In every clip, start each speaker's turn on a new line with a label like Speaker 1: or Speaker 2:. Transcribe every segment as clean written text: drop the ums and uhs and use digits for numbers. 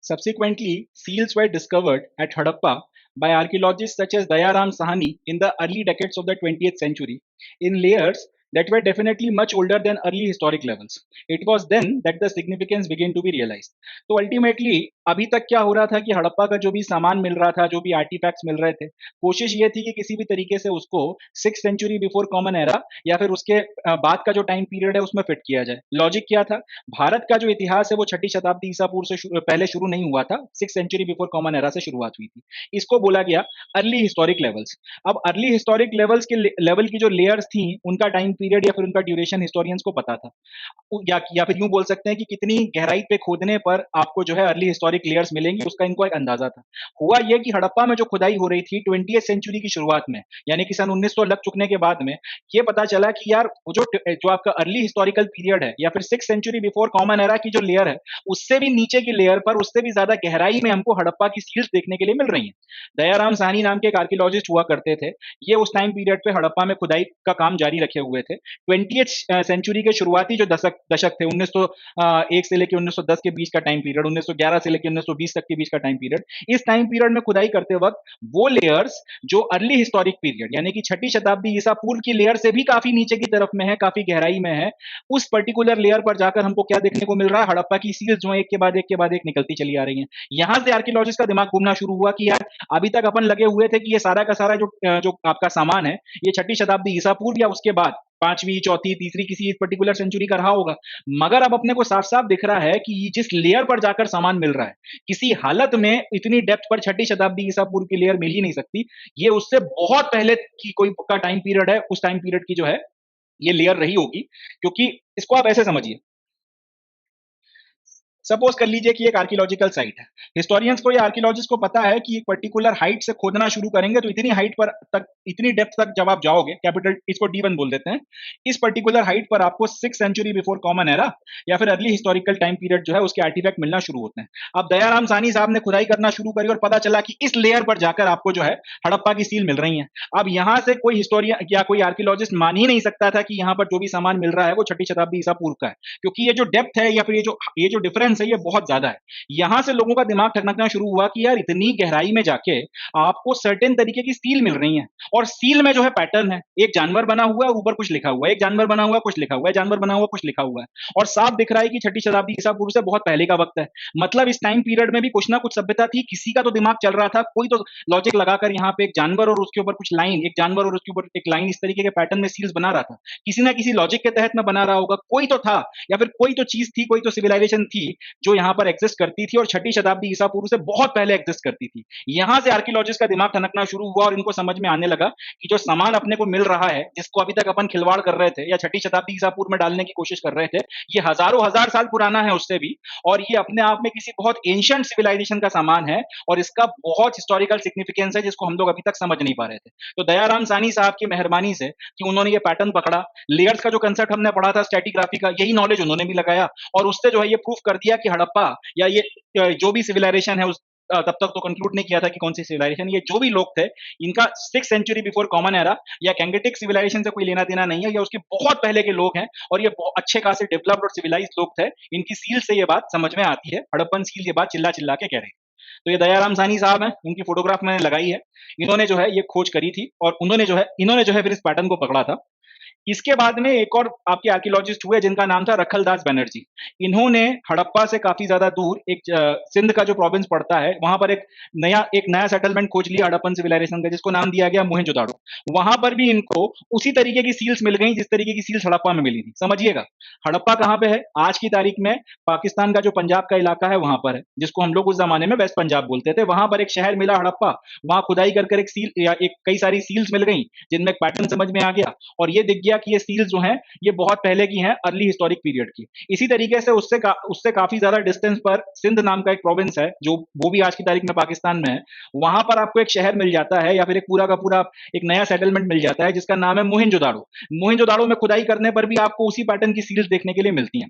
Speaker 1: Subsequently, seals were discovered at Harappa by archaeologists such as Dayaram Sahani in the early decades of the 20th century in layers that were definitely much older than early historic levels. It was then that the significance began to be realized. तो ultimately अभी तक क्या हो रहा था कि हड़प्पा का जो भी सामान मिल रहा था, जो भी आर्टिफैक्ट्स मिल रहे थे, कोशिश ये थी कि किसी भी तरीके से उसको 6th century before common era या फिर उसके बाद का जो टाइम पीरियड है उसमें फिट किया जाए। लॉजिक क्या था? भारत का जो इतिहास है वो छठी शताब्दी ईसा पूर्व से पहले शुरू नहीं हुआ था, 6th century before common era से शुरुआत हुई थी। इसको बोला गया अर्ली हिस्टोरिक लेवल्स। अब अर्ली हिस्टोरिक लेवल्स के लेवल की जो लेयर्स थी, उनका टाइम पीरियड या फिर उनका ड्यूरेशन हिस्टोरियंस को पता था। या फिर यूं बोल सकते हैं कि कितनी गहराई पे खोदने पर आपको जो है अर्ली हिस्टोरिक लेयर्स मिलेंगी, उसका इनको एक अंदाजा था। हुआ ये कि हड़प्पा में जो खुदाई हो रही थी 20th सेंचुरी की शुरुआत में, यानी कि सन 1900 लग चुकने के बाद में ये पता चला कि यार वो जो आपका अर्ली हिस्टोरिकल पीरियड है या फिर 6th century before common era की जो लेयर है, उससे भी नीचे की लेयर पर उससे भी ज्यादा गहराई में हमको हड़प्पा की सील्स देखने के लिए मिल रही हैं। दयाराम साहनी नाम के एक आर्कियोलॉजिस्ट हुआ करते थे। ये उस टाइम पीरियड पे हड़प्पा में खुदाई का काम जारी रखे हुए थे। 20th सेंचुरी के शुरुआती जो दशक दशक थे, 1901 से लेकर 1910 के बीच का टाइम पीरियड, 1911 से लेकर 1920 तक के बीच का टाइम पीरियड, इस टाइम पीरियड में खुदाई करते वक्त वो लेयर्स जो अर्ली हिस्टोरिक पीरियड यानी कि छठी शताब्दी ईसा पूर्व की लेयर से भी काफी नीचे की तरफ में है, काफी गहराई में है, उस पर्टिकुलर लेयर पर जाकर हमको क्या देखने को मिल रहा है? हड़प्पा की सील्स जो एक के बाद एक के बाद एक निकलती चली आ रही हैं। यहां से आर्कियोलॉजिस्ट का दिमाग घूमना शुरू हुआ कि यार अभी तक अपन लगे हुए थे कि ये सारा का सारा जो आपका सामान है, ये छठी शताब्दी ईसा पूर्व या उसके बाद पांचवी, चौथी, तीसरी किसी एक पर्टिकुलर सेंचुरी का रहा होगा। मगर अब अपने को साफ साफ दिख रहा है कि जिस लेयर पर जाकर सामान मिल रहा है, किसी हालत में इतनी डेप्थ पर छठी शताब्दी ईसा पूर्व की लेयर मिल ही नहीं सकती। ये उससे बहुत पहले की कोई का टाइम पीरियड है, उस टाइम पीरियड की जो है ये लेयर रही होगी। क्योंकि इसको आप ऐसे समझिए, सपोज कर लीजिए कि एक आर्कियोलॉजिकल साइट है। हिस्टोरियंस को या आर्कियोलॉजिस्ट को पता है कि एक पर्टिकुलर हाइट से खोदना शुरू करेंगे तो इतनी हाइट पर तक, इतनी डेप्थ तक जब आप जाओगे, कैपिटल इसको D1 बोल देते हैं, इस पर्टिकुलर हाइट पर आपको 6th century before common era या फिर अर्ली हिस्टोरिकल टाइम पीरियड जो है उसके आर्टिफैक्ट मिलना शुरू होते हैं। अब दयाराम सानी साहब ने खुदाई करना शुरू करी और पता चला कि इस लेयर पर जाकर आपको जो है हड़प्पा की सील मिल रही है। अब यहां से कोई हिस्टोरियन या कोई आर्कियोलॉजिस्ट मान ही नहीं सकता था कि यहाँ पर जो भी सामान मिल रहा है वो छठी शताब्दी ईसा पूर्व का है, क्योंकि ये जो डेप्थ है या फिर ये जो डिफरेंस है ये बहुत ज्यादा है। यहां से लोगों का दिमाग ठकना शुरू हुआ कि यार इतनी गहराई में जाके आपको सर्टेन तरीके की सील मिल रही है, और सील में जो है पैटर्न है, एक जानवर बना हुआ है, ऊपर कुछ लिखा हुआ है, एक जानवर बना हुआ है, कुछ लिखा हुआ है, जानवर बना हुआ कुछ लिखा हुआ है, और साफ दिख रहा है कि छठी शताब्दी ईसा पूर्व से बहुत पहले का वक्त है। मतलब इस टाइम पीरियड में भी कुछ ना कुछ सभ्यता थी, किसी का तो दिमाग चल रहा था, कोई तो लॉजिक लगाकर यहाँ पे एक जानवर और उसके ऊपर कुछ लाइन, एक जानवर और उसके ऊपर एक लाइन, इस तरीके के पैटर्न में सील्स बना रहा था। किसी ना किसी लॉजिक के तहत में बना रहा होगा, कोई तो था, या फिर कोई तो चीज थी, कोई तो सिविलाइजेशन थी जो यहाँ पर एग्जिस्ट करती थी और छठी शताब्दी ईसा पूर्व से बहुत पहले एग्जिस्ट करती थी। यहां से आर्कियोलॉजिस्ट का दिमाग ठनकना शुरू हुआ और इनको समझ में आने लगा कि जो सामान अपने को मिल रहा है, जिसको अभी तक अपन खिलवाड़ कर रहे थे या छठी शताब्दी ईसा पूर्व में डालने की कोशिश कर रहे थे, ये हजारों हजार साल पुराना है उससे भी, और ये अपने आप में किसी बहुत एंशिएंट सिविलाइजेशन का सामान है, और इसका बहुत हिस्टोरिकल सिग्निफिकेंस है जिसको हम लोग अभी तक समझ नहीं पा रहे थे। तो दयाराम सानी साहब की मेहरबानी से कि उन्होंने ये पैटर्न पकड़ा, लेयर्स का जो कंसेप्ट हमने पढ़ा था स्ट्रेटिग्राफी का, यही नॉलेज उन्होंने भी लगाया, और उससे जो है ये प्रूफ कर दिया कि हड़प्पा या ये जो भी सिविलाइजेशन है उस तब तक तो कंक्लूड नहीं किया था कि कौन सी सिविलाइजेशन, ये जो भी लोग थे इनका 6th century before common era या कैंगेटिक सिविलाइजेशन से कोई लेना देना नहीं है, या उसके बहुत पहले के लोग हैं, और ये अच्छे खासे डेवलप्ड और सिविलाइज्ड लोग थे। इनकी सील से ये बात समझ में आती है, हड़प्पन सील ये बात चिल्ला चिल्ला के कह रहे हैं। तो ये दयाराम सानी साहब हैं, उनकी फोटोग्राफ मैंने लगाई है। इन्होंने जो है ये खोज करी थी और इन्होंने जो है फिर इस पैटर्न को पकड़ा था। इसके बाद में एक और आपके आर्कियोलॉजिस्ट हुए जिनका नाम था रखलदास बनर्जी। इन्होंने हड़प्पा से काफी ज्यादा दूर एक सिंध का जो प्रोविंस पड़ता है, वहां पर एक नया सेटलमेंट खोज लिया हड़प्पन सिविलाइजेशन का, जिसको नाम दिया गया मोहनजोदाड़ो। वहां पर भी इनको उसी तरीके की सील्स मिल गई जिस तरीके की सील्स हड़प्पा में मिली थी। समझिएगा, हड़प्पा कहाँ पे है आज की तारीख में? पाकिस्तान का जो पंजाब का इलाका है वहां पर है, जिसको हम लोग उस जमाने में वेस्ट पंजाब बोलते थे। वहां पर एक शहर मिला हड़प्पा, वहां खुदाई कर एक सील या एक कई सारी सील्स मिल गई जिनमें एक पैटर्न समझ में आ गया, और ये दिख गया कि ये सील्स जो हैं ये बहुत पहले की हैं, अर्ली हिस्टोरिक पीरियड की। इसी तरीके से उससे काफी ज्यादा डिस्टेंस पर सिंध नाम का एक प्रोविंस है, जो वो भी आज की तारीख में पाकिस्तान में है। वहां पर आपको एक शहर मिल जाता है या फिर एक पूरा का पूरा एक नया सेटलमेंट मिल जाता है जिसका नाम है मोहनजोदाड़ो। मोहनजोदाड़ो में खुदाई करने पर भी आपको उसी पैटर्न की सील्स देखने के लिए मिलती हैं।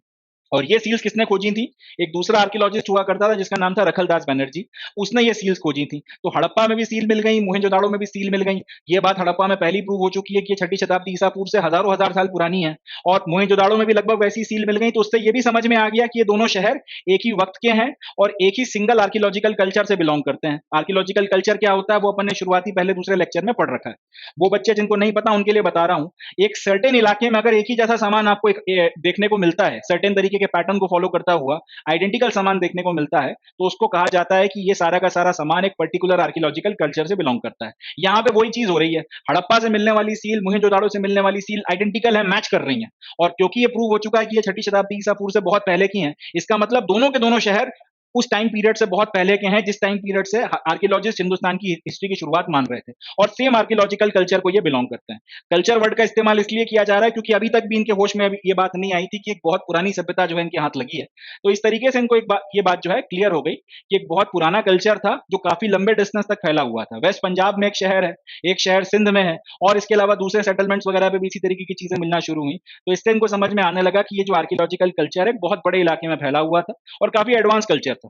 Speaker 1: और ये सील्स किसने खोजी थी? एक दूसरा आर्कियोलॉजिस्ट हुआ करता था जिसका नाम था रखलदास बनर्जी, उसने ये सील्स खोजी थी। तो हड़प्पा में भी सील मिल गई, मोहनजोदाड़ो में भी सील मिल गई। ये बात हड़प्पा में पहली प्रूव हो चुकी है कि ये छठी शताब्दी ईसा पूर्व से हजारों हजार साल पुरानी है, और मोहनजोदाड़ो में भी लगभग वैसी सील मिल गई। तो उससे ये भी समझ में आ गया कि ये दोनों शहर एक ही वक्त के हैं और एक ही सिंगल आर्कियोलॉजिकल कल्चर से बिलोंग करते हैं। आर्कियोलॉजिकल कल्चर क्या होता है वो अपन ने शुरुआती पहले दूसरे लेक्चर में पढ़ रखा है। वो बच्चे जिनको नहीं पता उनके लिए बता रहा हूँ। एक सर्टेन इलाके में अगर एक ही जैसा सामान आपको देखने को मिलता है, सर्टेन तरीके के पैटर्न को फॉलो करता हुआ आइडेंटिकल सामान देखने को मिलता है, तो उसको कहा जाता है कि ये सारा का सारा सामान एक पर्टिकुलर आर्कियोलॉजिकल कल्चर से बिलोंग करता है। यहाँ पे वही चीज हो रही है, हड़प्पा से मिलने वाली सील मोहनजोदाड़ो से मिलने वाली सील आइडेंटिकल है, मैच कर रही है। और क्योंकि ये प्रूव हो चुका है कि ये छठी शताब्दी ईसा पूर्व से बहुत पहले की है, इसका मतलब दोनों के दोनों शहर उस टाइम पीरियड से बहुत पहले के हैं जिस टाइम पीरियड से आर्कियोलॉजिस्ट हिंदुस्तान की हिस्ट्री की शुरुआत मान रहे थे, और सेम आर्कियोलॉजिकल कल्चर को ये बिलोंग करते हैं। कल्चर वर्ड का इस्तेमाल इसलिए किया जा रहा है क्योंकि अभी तक भी इनके होश में अभी ये बात नहीं आई थी कि एक बहुत पुरानी सभ्यता जो है इनके हाथ लगी है। तो इस तरीके से इनको ये बात जो है क्लियर हो गई कि एक बहुत पुराना कल्चर था जो काफी लंबे डिस्टेंस तक फैला हुआ था। वेस्ट पंजाब में एक शहर है, एक शहर सिंध में है, और इसके अलावा दूसरे सेटलमेंट्स वगैरह पे भी इसी तरीके की चीजें मिलना शुरू हुई। तो इससे इनको समझ में आने लगा कि ये जो आर्कियोलॉजिकल कल्चर है बहुत बड़े इलाके में फैला हुआ था और काफी एडवांस कल्चर था।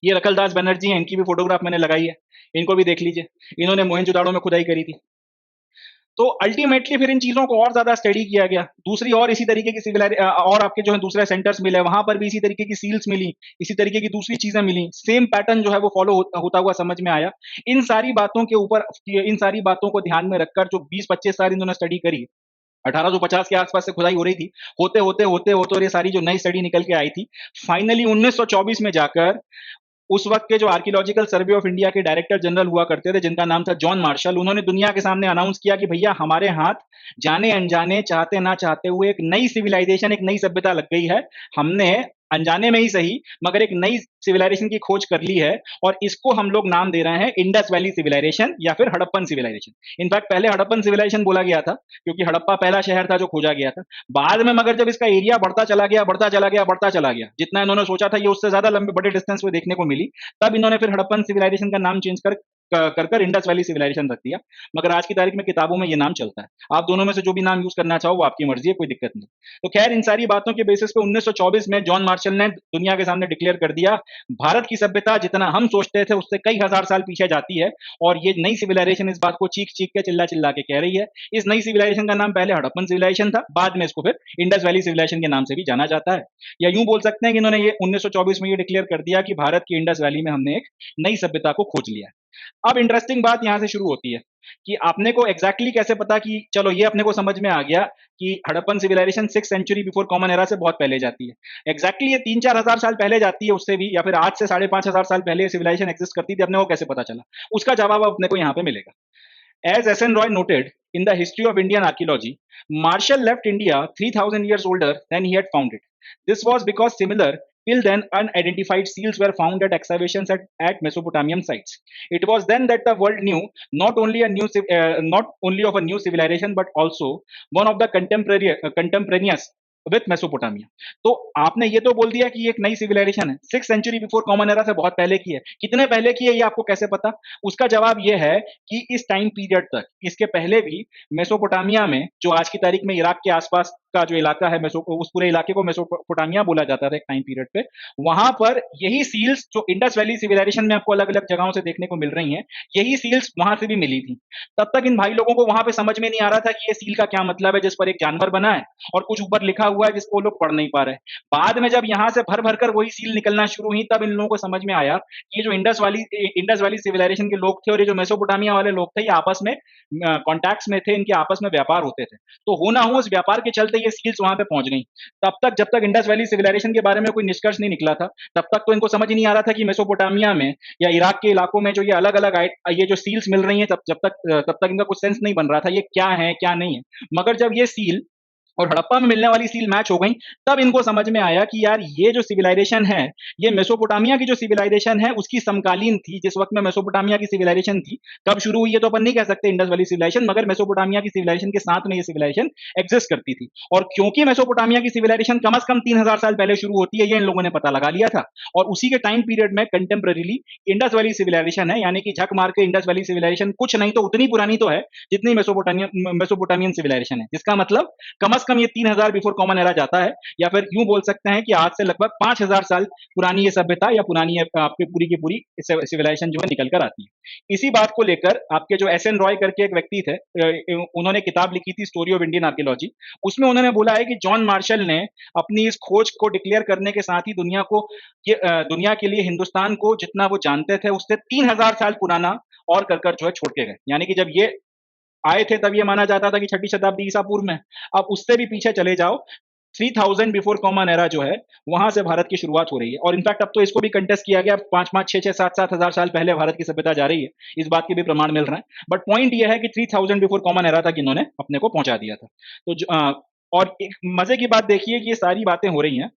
Speaker 1: ये रखलदास बनर्जी हैं, इनकी भी फोटोग्राफ मैंने लगाई है, इनको भी देख लीजिए। इन्होंने मोहनजोदाड़ो में खुदाई करी थी। तो अल्टीमेटली फिर इन चीजों को और ज्यादा स्टडी किया गया। दूसरी और इसी तरीके की और आपके जो है दूसरे सेंटर्स मिले, वहां पर भी इसी तरीके की सील्स मिली, इसी तरीके की दूसरी चीजें मिली, सेम पैटर्न जो है वो फॉलो होता हुआ समझ में आया। इन सारी बातों के ऊपर, इन सारी बातों को ध्यान में रखकर जो 20-25 साल इन्होंने स्टडी करी, 1850 के आसपास से खुदाई हो रही थी, होते होते होते होते और ये सारी जो नई स्टडी निकल के आई थी, फाइनली 1924 में जाकर उस वक्त के जो आर्कियोलॉजिकल सर्वे ऑफ इंडिया के डायरेक्टर जनरल हुआ करते थे जिनका नाम था जॉन मार्शल, उन्होंने दुनिया के सामने अनाउंस किया कि भैया हमारे हाथ जाने अनजाने, चाहते ना चाहते हुए एक नई सिविलाइजेशन, एक नई सभ्यता लग गई है। हमने अनजाने में ही सही मगर एक नई सिविलाइजेशन की खोज कर ली है, और इसको हम लोग नाम दे रहे हैं इंडस वैली सिविलाइजेशन या फिर हड़प्पन सिविलाइजेशन। इनफैक्ट पहले हड़प्पन सिविलाइजेशन बोला गया था क्योंकि हड़प्पा पहला शहर था जो खोजा गया था। बाद में मगर जब इसका एरिया बढ़ता चला गया, बढ़ता चला गया, बढ़ता चला गया, जितना इन्होंने सोचा था ये उससे ज्यादा लंबे बड़े डिस्टेंस पे देखने को मिली, तब इन्होंने फिर हड़प्पन सिविलाइजेशन का नाम चेंज कर इंडस वैली सिविलाइजेशन रख दिया। मगर आज की तारीख में किताबों में ये नाम चलता है। आप दोनों में से जो भी नाम यूज करना चाहो वो आपकी मर्जी है, कोई दिक्कत नहीं। तो खैर इन सारी बातों के बेसिस पे 1924 में जॉन मार्शल ने दुनिया के सामने डिक्लेयर कर दिया, भारत की सभ्यता जितना हम सोचते थे उससे कई हजार साल पीछे जाती है, और ये नई सिविलाइजेशन इस बात को चीख चीख के, चिल्ला चिल्ला के कह रही है। इस नई सिविलाइजेशन का नाम पहले हड़प्पन सिविलाइजेशन था, बाद में इसको फिर इंडस वैली सिविलाइजेशन के नाम से भी जाना जाता है। या यूं बोल सकते हैं कि इन्होंने ये 1924 में ये डिक्लेयर कर दिया कि भारत की इंडस वैली में हमने एक नई सभ्यता को खोज लिया है। अब इंटरेस्टिंग बात यहां से शुरू होती है कि आपने को एग्जैक्टली कैसे पता कि चलो ये अपने को समझ में आ गया कि Harappan civilization 6th century before common era से बहुत पहले जाती है। एग्जैक्टली ये 3-4 हजार साल पहले जाती है, उससे भी, या फिर आज से 5,500 साल पहले सिविलाइजेशन एग्जिस्ट करती थी, अपने को कैसे पता चला? उसका जवाब अपने को यहाँ पे मिलेगा। As S N Roy noted in the history of Indian archaeology, Marshall left India 3000 years older than he had found it. This was because similar till then unidentified seals were found at excavations at Mesopotamian sites. It was then that the world knew not only of a new civilization but also one of the contemporaneous with Mesopotamia. तो आपने ये तो बोल दिया कि ये एक नई सिविलाइजेशन है, 6th century before common era से बहुत पहले की है। कितने पहले की है ये आपको कैसे पता? उसका जवाब ये है कि इस टाइम पीरियड तक, इसके पहले भी मेसोपोटामिया में, जो आज की तारीख में इराक के आसपास का जो इलाका है, उस पूरे इलाके को मेसोपोटामिया बोला जाता था एक टाइम पीरियड पे, वहां पर यही सील्स जो इंडस वैली सिविलाइजेशन में आपको अलग अलग जगहों से देखने को मिल रही हैं, यही सील्स वहां से भी मिली थी। तब तक इन भाई लोगों को वहां पे समझ में नहीं आ रहा था कि ये सील का क्या मतलब है, जिस पर एक जानवर बना है और कुछ ऊपर लिखा हुआ है जिसको लोग पढ़ नहीं पा रहे। बाद में जब यहाँ से भर भर कर वही सील निकलना शुरू हुई, तब इन लोगों को समझ में आया कि ये जो इंडस वैली सिविलाइजेशन के लोग थे और ये जो मेसोपोटामिया वाले लोग थे, ये आपस में कॉन्टैक्ट्स में थे, इनके आपस में व्यापार होते थे। तो हो ना हो उस व्यापार के चलते ये सील्स वहां पे पहुंच गई। तब तक, जब तक इंडस वैली सिविलाइजेशन के बारे में कोई निष्कर्ष नहीं निकला था, तब तक तो इनको समझ ही नहीं आ रहा था कि मेसोपोटामिया में या इराक के इलाकों में जो ये अलग अलग ये जो सील्स मिल रही हैं, तब तक इनका कुछ सेंस नहीं बन रहा था ये क्या है क्या नहीं है। मगर जब ये सील और हड़प्पा में मिलने वाली सील मैच हो गई, तब इनको समझ में आया कि यार ये जो सिविलाइजेशन है, ये मेसोपोटामिया की जो सिविलाइजेशन है उसकी समकालीन थी। जिस वक्त में मेसोपोटामिया की सिविलाइजेशन थी, कब शुरू हुई है तो अपन नहीं कह सकते इंडस वैली सिविलाइजेशन, मगर मेसोपोटामिया की सिविलाइजेशन के साथ में ये सिविलाइजेशन एग्जिस्ट करती थी। और क्योंकि मेसोपोटामिया की सिविलाइजेशन कम से कम 3000 साल पहले शुरू होती है, ये इन लोगों ने पता लगा लिया था। और उसी के टाइम पीरियड में कंटेम्परेरीली इंडस वैली सिविलाइजेशन है, यानी कि झक मार के इंडस वैली सिविलाइजेशन कुछ नहीं तो उतनी पुरानी तो है जितनी मेसोपोटामियन सिविलाइजेशन है। जिसका मतलब कम अज़ कम ये 3000 बिफोर कॉमन एरा जाता है, या फिर यूँ बोल सकते हैं कि आज से लगभग 5000 साल पुरानी ये सभ्यता या पुरानी ये आपकी पूरी की पूरी सिविलाइजेशन जो है निकल कर आती है। इसी बात को लेकर आपके जो एस एन रॉय करके एक व्यक्ति थे, उन्होंने किताब लिखी थी स्टोरी ऑफ इंडियन आर्कियोलॉजी। उसमें उन्होंने बोला है कि जॉन मार्शल ने अपनी इस खोज को डिक्लेयर करने के साथ ही दुनिया के लिए हिंदुस्तान को जितना वो जानते थे उससे 3000 साल पुराना और कर जो है छोड़ के गए। यानी कि जब ये आए थे तब ये माना जाता था कि छठी शताब्दी ईसा पूर्व में। अब उससे भी पीछे चले जाओ, 3000 बिफोर कॉमन एरा जो है, वहां से भारत की शुरुआत हो रही है। और इनफैक्ट अब तो इसको भी कंटेस्ट किया गया, 5-5, 6-6, 7-7 हजार साल पहले भारत की सभ्यता जा रही है। इस बात के भी प्रमाण मिल रहे हैं। बट पॉइंट ये है कि 3000 बिफोर कॉमन एरा तक इन्होंने अपने को पहुंचा दिया था। तो और एक मजे की बात देखिए कि ये सारी बातें हो रही हैं,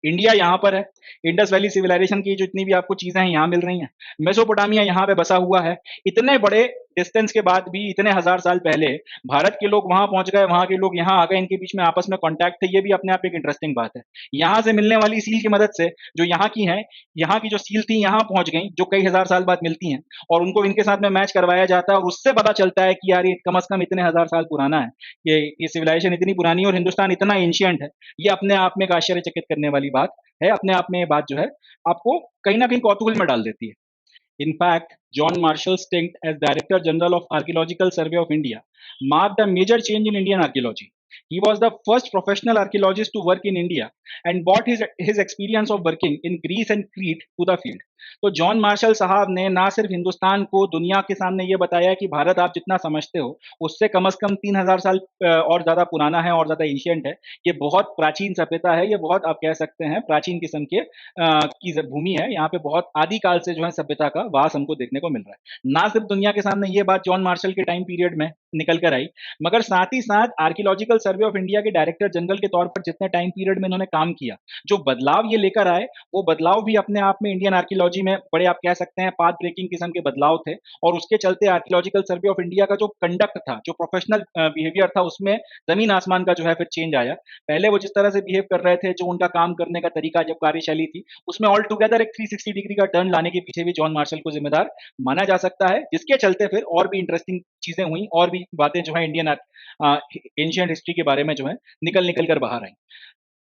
Speaker 1: इंडिया यहाँ पर है, इंडस वैली सिविलाइजेशन की जितनी भी आपको चीजें हैं यहाँ मिल रही हैं, मेसोपोटामिया यहाँ पे बसा हुआ है। इतने बड़े डिस्टेंस के बाद भी, इतने हजार साल पहले भारत के लोग वहां पहुंच गए, वहां के लोग यहाँ आ गए, इनके बीच में आपस में कांटेक्ट थे, ये भी अपने आप एक इंटरेस्टिंग बात है। यहाँ से मिलने वाली सील की मदद से जो यहाँ की है, यहाँ की जो सील थी यहाँ पहुंच गई, जो कई हजार साल बाद मिलती हैं, और उनको इनके साथ में मैच करवाया जाता है, और उससे पता चलता है कि यार ये कम से कम इतने हजार साल पुराना है, ये सिविलाइजेशन इतनी पुरानी और हिंदुस्तान इतना एंशियंट है। ये अपने आप में एक आश्चर्यचकित करने वाली बात है। अपने आप में ये बात जो है आपको कहीं ना कहीं कौतूहल में डाल देती है। In fact, John Marshall's stint as Director General of Archaeological Survey of India marked a major change in Indian archaeology. He was the first professional archaeologist to work in India and brought his experience of working in Greece and Crete to the field. तो John Marshall साहब ने ना सिर्फ हिंदुस्तान को दुनिया के सामने ये बताया कि भारत आप जितना समझते हो उससे कम से कम 3000 साल और ज़्यादा पुराना है और ज़्यादा एशियंट है। ये बहुत प्राचीन सभ्यता है, ये बहुत आप कह सकते हैं प्राचीन किस्म के की भूमि है। यहाँ पे बहुत आदिकाल से जो है सभ्यता का वास हमको देखने को मिल रहा है। ना सिर्फ दुनिया के सामने ये बात जॉन मार्शल के टाइम पीरियड में निकल कर आई, मगर साथ ही साथ आर्कियोलॉजिकल सर्वे ऑफ इंडिया के डायरेक्टर जनरल के तौर पर जितने टाइम पीरियड में इन्होंने काम किया, जो बदलाव ये लेकर आए, वो बदलाव भी अपने आप में इंडियन आर्कियोलॉजी में बड़े आप कह सकते हैं पाथ ब्रेकिंग किस्म के बदलाव थे। और उसके चलते आर्कियोलॉजिकल सर्वे ऑफ इंडिया का जो कंडक्ट था, जो प्रोफेशनल बिहेवियर था, उसमें जमीन आसमान का जो है फिर चेंज आया। पहले वो जिस तरह से बिहेव कर रहे थे, जो उनका काम करने का तरीका, जो कार्यशैली थी, उसमें ऑल टुगेदर एक 360 डिग्री का टर्न लाने के पीछे भी जॉन मार्शल को जिम्मेदार माना जा सकता है, जिसके चलते फिर और भी इंटरेस्टिंग चीजें हुई, और भी बातें जो है इंडियन एंशियंट हिस्ट्री के बारे में जो है निकल निकल कर बाहर आई।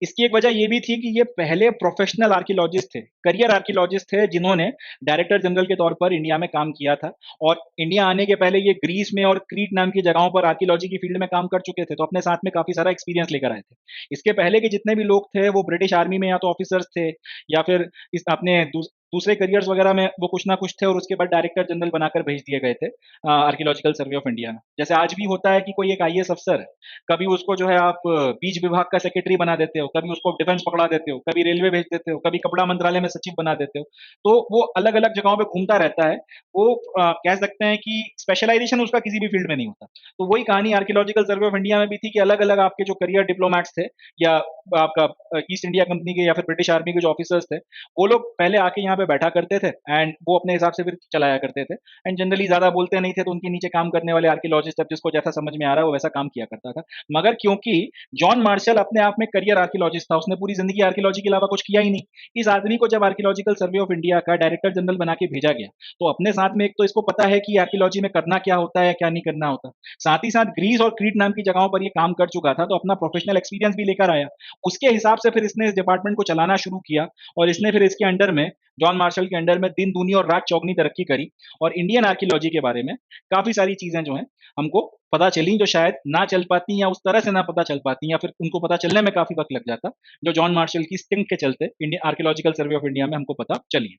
Speaker 1: इसकी एक वजह ये भी थी कि ये पहले प्रोफेशनल आर्कियोलॉजिस्ट थे, करियर आर्कियोलॉजिस्ट थे, जिन्होंने डायरेक्टर जनरल के तौर पर इंडिया में काम किया था। और इंडिया आने के पहले ये ग्रीस में और क्रीट नाम की जगहों पर आर्कियोलॉजी की फील्ड में काम कर चुके थे, तो अपने साथ में काफी सारा एक्सपीरियंस लेकर आए थे। इसके पहले के जितने भी लोग थे वो ब्रिटिश आर्मी में या तो ऑफिसर्स थे, या फिर इस अपने दूसरे करियर्स वगैरह में वो कुछ ना कुछ थे, और उसके बाद डायरेक्टर जनरल बनाकर भेज दिए गए थे आर्कियोलॉजिकल सर्वे ऑफ इंडिया में। जैसे आज भी होता है कि कोई एक आईएएस अफसर, कभी उसको जो है आप बीज विभाग का सेक्रेटरी बना देते हो, कभी उसको डिफेंस पकड़ा देते हो, कभी रेलवे भेज देते हो, कभी कपड़ा मंत्रालय में सचिव बना देते हो। तो वो अलग अलग जगहों पे घूमता रहता है। वो कह सकते हैं कि स्पेशलाइजेशन उसका किसी भी फील्ड में नहीं होता। तो वही कहानी आर्कियोलॉजिकल सर्वे ऑफ इंडिया में भी थी कि अलग अलग आपके जो करियर डिप्लोमैट्स थे, या आपका ईस्ट इंडिया कंपनी के या फिर ब्रिटिश आर्मी के जो ऑफिसर्स थे, वो लोग पहले आके यहाँ पे बैठा करते थे, एंड वो अपने हिसाब से फिर चलाया करते थे। एंड जनरली ज्यादा बोलते नहीं थे, तो उनके नीचे काम करने वाले आर्कियोलॉजिस्ट, जिसको जैसा समझ में आ रहा है वो वैसा काम किया करता था। मगर क्योंकि जॉन मार्शल अपने आप में करियर आर्कियोलॉजिस्ट था, उसने पूरी जिंदगी आर्कियोलॉजी के अलावा कुछ किया ही नहीं। इस आदमी को जब आर्कियोलॉजिकल सर्वे ऑफ इंडिया का डायरेक्टर जनरल बना के भेजा गया, तो अपने साथ में एक तो इसको पता है कि आर्कियोलॉजी में करना क्या होता है, क्या नहीं करना होता। साथ ही साथ ग्रीस और क्रीट नाम की जगहों पर ये काम कर चुका था, तो अपना प्रोफेशनल एक्सपीरियंस भी लेकर आया। उसके हिसाब से फिर इसने इस डिपार्टमेंट को चलाना शुरू किया, और इसने फिर इसके अंडर में, जॉन मार्शल के अंडर में, दिन दूनी और रात चौगनी तरक्की करी। और इंडियन आर्कियोलॉजी के बारे में काफी सारी चीजें जो हैं हमको पता चली, जो शायद ना चल पाती, या उस तरह से ना पता चल पाती, या फिर उनको पता चलने में काफी वक्त लग जाता, जो जॉन मार्शल की स्टिंग के चलते Indian archaeological survey of India में हमको पता चली।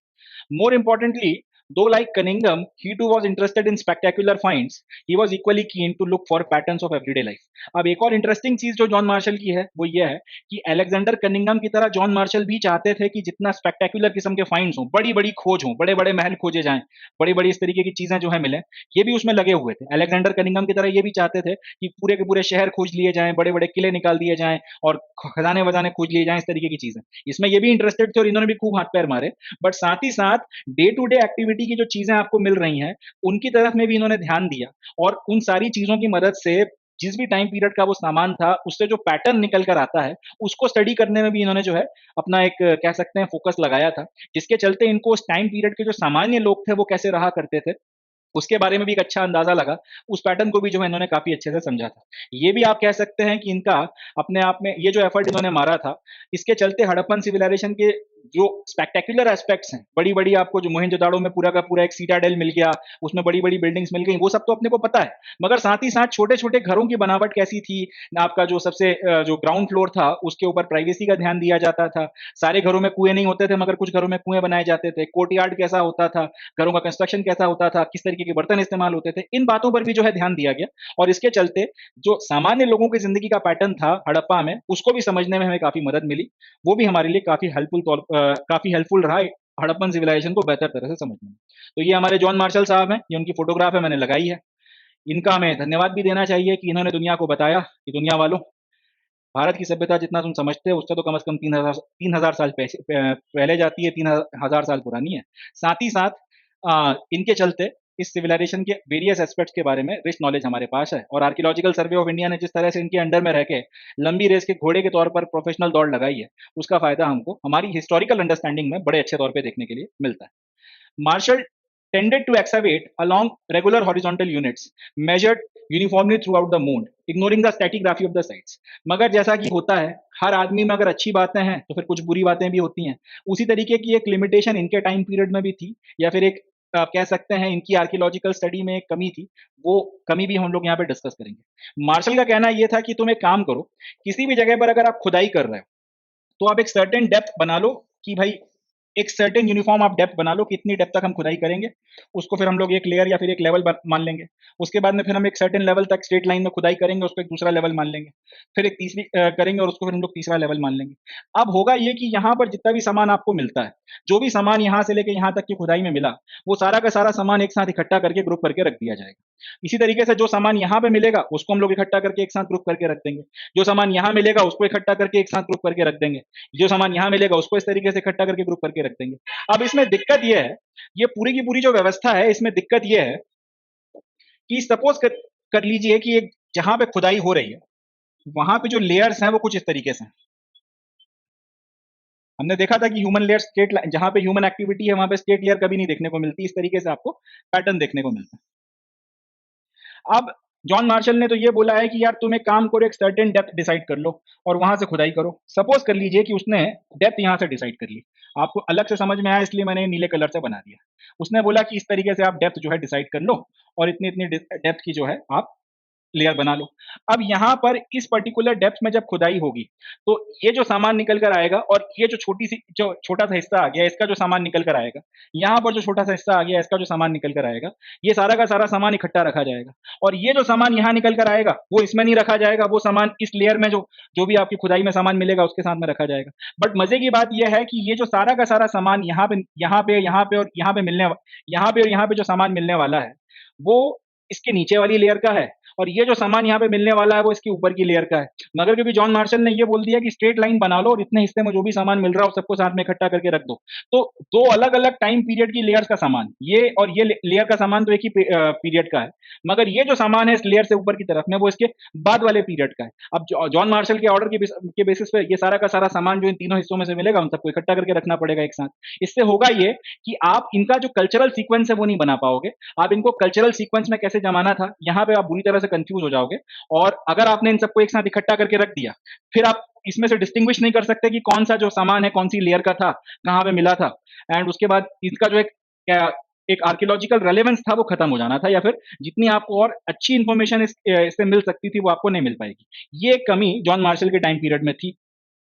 Speaker 1: More importantly, though like Cunningham, he too was interested in spectacular finds, he was equally keen to look for patterns of everyday life. अब एक और इंटरेस्टिंग चीज जो जॉन मार्शल की है वो ये है कि अलेक्जेंडर कनिंगम की तरह जॉन मार्शल भी चाहते थे कि जितना स्पेक्टेकुलर किस्म के फाइंड्स हों, बड़ी बड़ी खोज हों, बड़े बड़े महल खोजे जाएं, बड़ी बड़ी इस तरीके की चीजें जो है मिले, ये भी उसमें लगे हुए थे। अलेक्जेंडर कनिंगम की तरह ये भी चाहते थे कि पूरे के पूरे शहर खोज लिए जाएं, बड़े बड़े किले निकाल दिए जाएं, और खजाने वजाने खोज लिए जाएं, इस तरीके की चीजें। इसमें ये भी इंटरेस्टेड थे और इन्होंने भी खूब हाथ पैर मारे। बट साथ ही साथ डे टू डे एक्टिविटी की जो चीजें आपको मिल रही हैं, उनकी तरफ में भी इन्होंने ध्यान दिया, और उन सारी चीजों की मदद से जिस भी टाइम पीरियड का वो सामान था, उससे जो पैटर्न निकल कर आता है, उसको स्टडी करने में भी इन्होंने जो है अपना एक कह सकते हैं फोकस लगाया था, जिसके चलते इनको उस टाइम पीरियड के जो सामान्य लोग थे वो कैसे रहा करते थे, उसके बारे में भी एक अच्छा अंदाजा लगा। उस पैटर्न को भी जो है इन्होंने काफ़ी अच्छे से समझा था। ये भी आप कह सकते हैं कि इनका अपने आप में ये जो एफर्ट इन्होंने मारा था, इसके चलते हड़प्पन सिविलाइजेशन के जो स्पेक्टेक्युलर एस्पेक्ट्स हैं, बड़ी-बड़ी आपको जो मोहनजोदाड़ो में पूरा का पूरा एक सिटाडेल मिल गया, उसमें बड़ी-बड़ी बिल्डिंग्स मिल गई, वो सब तो अपने को पता है। मगर साथ ही साथ छोटे-छोटे घरों की बनावट कैसी थी, आपका जो सबसे जो ग्राउंड फ्लोर था, उसके ऊपर प्राइवेसी का ध्यान दिया जाता था। सारे घरों में कुएँ नहीं होते थे, मगर कुछ घरों में कुएँ बनाए जाते थे। कोर्टयार्ड कैसा होता था, घरों का कंस्ट्रक्शन कैसा होता था, किस तरीके के बर्तन इस्तेमाल होते थे, इन बातों पर भी जो है ध्यान दिया गया और इसके चलते जो सामान्य लोगों की ज़िंदगी का पैटर्न था हड़प्पा में, उसको भी समझने में हमें काफ़ी मदद मिली। वो भी हमारे लिए काफ़ी हेल्पफुल रहा हड़प्पन सिविलाइजेशन को बेहतर तरह से समझने में। तो ये हमारे जॉन मार्शल साहब हैं, ये उनकी फ़ोटोग्राफ है मैंने लगाई है। इनका हमें धन्यवाद भी देना चाहिए कि इन्होंने दुनिया को बताया कि दुनिया वालों, भारत की सभ्यता जितना तुम समझते हो उससे तो कम से कम 3000 साल पहले जाती है, 3000 साल पुरानी है। साथ ही साथ इनके चलते इस सिविलाइजेशन के वेरियस एस्पेक्ट्स के बारे में रिच नॉलेज हमारे पास है और आर्कियोलॉजिकल सर्वे ऑफ इंडिया ने जिस तरह से इनके अंडर में रह के लंबी रेस के घोड़े के तौर पर प्रोफेशनल दौड़ लगाई है, उसका फायदा हमको हमारी हिस्टोरिकल अंडरस्टैंडिंग में बड़े अच्छे तौर पे देखने के लिए मिलता है। Marshall tended to excavate along regular horizontal units measured uniformly throughout the moon, ignoring the stratigraphy of the sites. मगर जैसा कि होता है, हर आदमी में अगर अच्छी बातें हैं तो फिर कुछ बुरी बातें भी होती हैं। उसी तरीके की एक लिमिटेशन इनके टाइम पीरियड में भी थी या फिर एक कह सकते हैं इनकी आर्कियोलॉजिकल स्टडी में एक कमी थी, वो कमी भी हम लोग यहाँ पे डिस्कस करेंगे। मार्शल का कहना ये था कि तुम एक काम करो, किसी भी जगह पर अगर आप खुदाई कर रहे हो तो आप एक सर्टेन डेप्थ बना लो कि भाई एक सर्टेन यूनिफॉर्म आप डेप्थ बना लो कि इतनी डेप्थ तक हम खुदाई करेंगे, उसको फिर हम लोग एक लेयर या फिर एक लेवल मान लेंगे। उसके बाद में फिर हम एक सर्टेन लेवल तक स्ट्रेट लाइन में खुदाई करेंगे, उसको एक दूसरा लेवल मान लेंगे। फिर एक तीसरी करेंगे और उसको फिर हम लोग तीसरा लेवल मान लेंगे। अब होगा ये कि यहाँ पर जितना भी सामान आपको मिलता है, जो भी सामान यहाँ से लेके यहाँ तक की खुदाई में मिला, वो सारा का सारा सामान एक साथ इकट्ठा करके ग्रुप करके रख दिया जाएगा। इसी तरीके से जो सामान यहाँ पे मिलेगा, उसको हम लोग इकट्ठा करके एक साथ ग्रुप करके रख देंगे। जो सामान यहाँ मिलेगा, उसको इकट्ठा करके एक साथ ग्रुप करके रख देंगे। जो सामान यहाँ मिलेगा, उसको इस तरीके से इकट्ठा करके ग्रुप करके रख देंगे। अब इसमें दिक्कत ये है, ये पूरी की पूरी जो व्यवस्था है, इसमें दिक्कत ये है कि सपोज कर लीजिए कि एक जहां पे खुदाई हो रही है, वहां पे जो लेयर्स हैं वो कुछ इस तरीके से हैं। हमने देखा था कि ह्यूमन लेयर स्टेट, जहां पे ह्यूमन एक्टिविटी है वहां पे स्टेट लेयर कभी नहीं देखने को मिलती, इस तरीके से आपको पैटर्न देखने को मिलता है। अब जॉन मार्शल ने तो ये बोला है कि यार तुम एक काम करो, एक सर्टेन डेप्थ डिसाइड कर लो और वहां से खुदाई करो। सपोज कर लीजिए कि उसने डेप्थ यहां से डिसाइड कर ली, आपको अलग से समझ में आया इसलिए मैंने नीले कलर से बना दिया। उसने बोला कि इस तरीके से आप डेप्थ जो है डिसाइड कर लो और इतनी इतनी डेप्थ की जो है आप लेयर बना लो। अब यहाँ पर इस पर्टिकुलर डेप्थ में जब खुदाई होगी, तो ये जो सामान निकल कर आएगा और ये जो छोटा-सा हिस्सा आ गया, इसका जो सामान निकल कर आएगा, यहाँ पर जो छोटा-सा हिस्सा आ गया, इसका जो सामान निकल कर आएगा, ये सारा का सारा सामान इकट्ठा रखा जाएगा और ये जो सामान यहाँ निकल कर आएगा, वो इसमें नहीं रखा जाएगा, वो सामान इस लेयर में जो जो भी आपकी खुदाई में सामान मिलेगा, उसके साथ में रखा जाएगा। बट मज़े की बात ये है कि ये जो सारा का सारा सामान यहाँ पे और यहाँ पे जो सामान मिलने वाला है, वो इसके नीचे वाली लेयर का है और ये जो सामान यहाँ पे मिलने वाला है वो इसके ऊपर की लेयर का है। मगर क्योंकि जॉन मार्शल ने ये बोल दिया कि स्ट्रेट लाइन बना लो और इतने हिस्से में जो भी सामान मिल रहा है सबको साथ में इकट्ठा करके रख दो। तो दो अलग-अलग टाइम पीरियड की लेयर्स का सामान, ये और ये लेयर का सामान तो एक ही पीरियड का है। मगर ये जो सामान है इस लेयर से ऊपर की तरफ में वो इसके बाद वाले पीरियड का है। अब जॉन मार्शल के ऑर्डर के बेसिस पे ये सारा का सारा सामान जो इन तीनों हिस्सों में से मिलेगा उन सबको इकट्ठा करके रखना पड़ेगा एक साथ। इससे होगा ये कि आप इनका जो कल्चरल सीक्वेंस है वो नहीं बना पाओगे। आप इनको कल्चरल सीक्वेंस में कैसे जमाना था, यहाँ पे आप बुरी तरह से कंफ्यूज हो जाओगे और अगर आपने इन सबको एक साथ इकट्ठा करके रख दिया, फिर आप इसमें से डिस्टिंग्विश नहीं कर सकते कि कौन सा जो सामान है, कौन सी लेयर का था, कहाँ पे मिला था एंड उसके बाद इसका जो एक आर्कियोलॉजिकल रेलेवेंस था वो खत्म हो जाना था या फिर जितनी आपको और अच्छी इंफॉर्मेशन इससे मिल सकती थी वो आपको नहीं मिल पाएगी। ये कमी जॉन मार्शल के टाइम पीरियड में थी।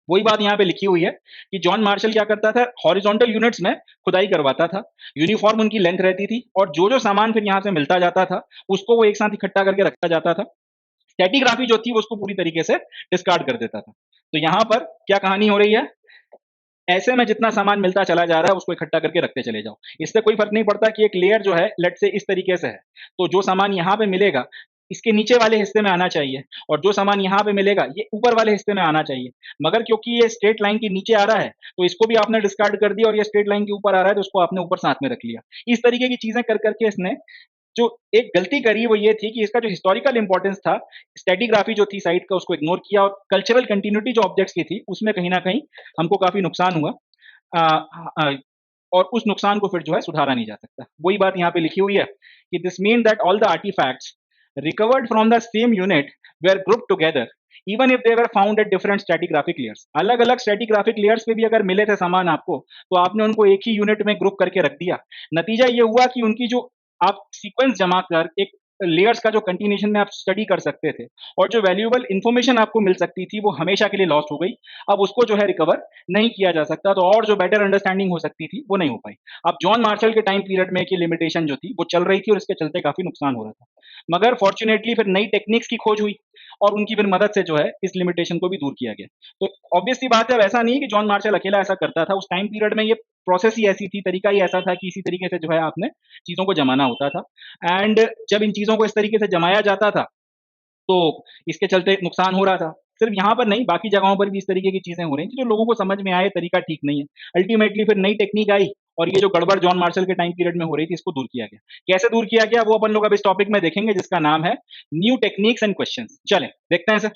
Speaker 1: वही बात यहाँ पे लिखी हुई है कि जॉन मार्शल क्या करता था, हॉरिजॉन्टल यूनिट्स में खुदाई करवाता था, यूनिफॉर्म उनकी लेंथ रहती थी और जो जो सामान फिर यहाँ से मिलता जाता था उसको वो एक साथ इकट्ठा करके रखा जाता था। स्टैटिग्राफी जो थी वो उसको पूरी तरीके से डिस्कार्ड कर देता था। तो यहाँ पर क्या कहानी हो रही है, ऐसे में जितना सामान मिलता चला जा रहा है उसको इकट्ठा करके रखते चले जाओ। इससे कोई फर्क नहीं पड़ता कि एक लेयर जो है लेट से इस तरीके से है, तो जो सामान यहाँ पे मिलेगा इसके नीचे वाले हिस्से में आना चाहिए और जो सामान यहाँ पे मिलेगा ये ऊपर वाले हिस्से में आना चाहिए। मगर क्योंकि ये स्ट्रेट लाइन के नीचे आ रहा है तो इसको भी आपने डिस्कार्ड कर दिया और ये स्ट्रेट लाइन के ऊपर आ रहा है तो उसको आपने ऊपर साथ में रख लिया। इस तरीके की चीजें कर करके इसने जो एक गलती करी वो ये थी कि इसका जो हिस्टोरिकल इंपॉर्टेंस था, स्टैटिग्राफी जो थी साइट का उसको इग्नोर किया और कल्चरल कंटिन्यूटी जो ऑब्जेक्ट्स की थी उसमें कहीं न कहीं हमको काफ़ी नुकसान हुआ। और उस नुकसान को फिर जो है सुधारा नहीं जा सकता। वही बात यहाँ पे लिखी हुई है कि this mean that all the artifacts recovered from the same unit were group together even if they were found at different stratigraphic layers. अलग अलग स्ट्रेटिग्राफिक लेयर्स पे भी अगर मिले थे सामान आपको, तो आपने उनको एक ही यूनिट में ग्रुप करके रख दिया। नतीजा ये हुआ कि उनकी जो आप सीक्वेंस जमा कर एक लेयर्स का जो कंटिन्यूएशन में आप स्टडी कर सकते थे और जो वैल्यूएबल इंफॉर्मेशन आपको मिल सकती थी वो हमेशा के लिए लॉस्ट हो गई। अब उसको जो है रिकवर नहीं किया जा सकता, तो और जो बेटर अंडरस्टैंडिंग हो सकती थी वो नहीं हो पाई। अब जॉन मार्शल के टाइम पीरियड में की लिमिटेशन जो थी वो चल रही थी और इसके चलते काफी नुकसान हो रहा था, मगर फॉर्चुनेटली फिर नई टेक्निक्स की खोज हुई और उनकी फिर मदद से जो है इस लिमिटेशन को भी दूर किया गया। तो ऑब्वियस सी बात है, वैसा नहीं कि जॉन मार्शल अकेला ऐसा करता था, उस टाइम पीरियड में ये प्रोसेस ही ऐसी थी, तरीका ही ऐसा था कि इसी तरीके से जो है आपने चीजों को जमाना होता था। एंड जब इन चीजों को इस तरीके से जमाया जाता था तो इसके चलते नुकसान हो रहा था। सिर्फ यहाँ पर नहीं, बाकी जगहों पर भी इस तरीके की चीजें हो रही थी, जो लोगों को समझ में आए तरीका ठीक नहीं है। अल्टीमेटली फिर नई टेक्निक आई और ये जो गड़बड़ जॉन मार्शल के टाइम पीरियड में हो रही थी इसको दूर किया गया। कैसे दूर किया गया वो अपन लोग अब इस टॉपिक में देखेंगे, जिसका नाम है न्यू टेक्निक्स एंड क्वेश्चंस। चलें देखते हैं सर।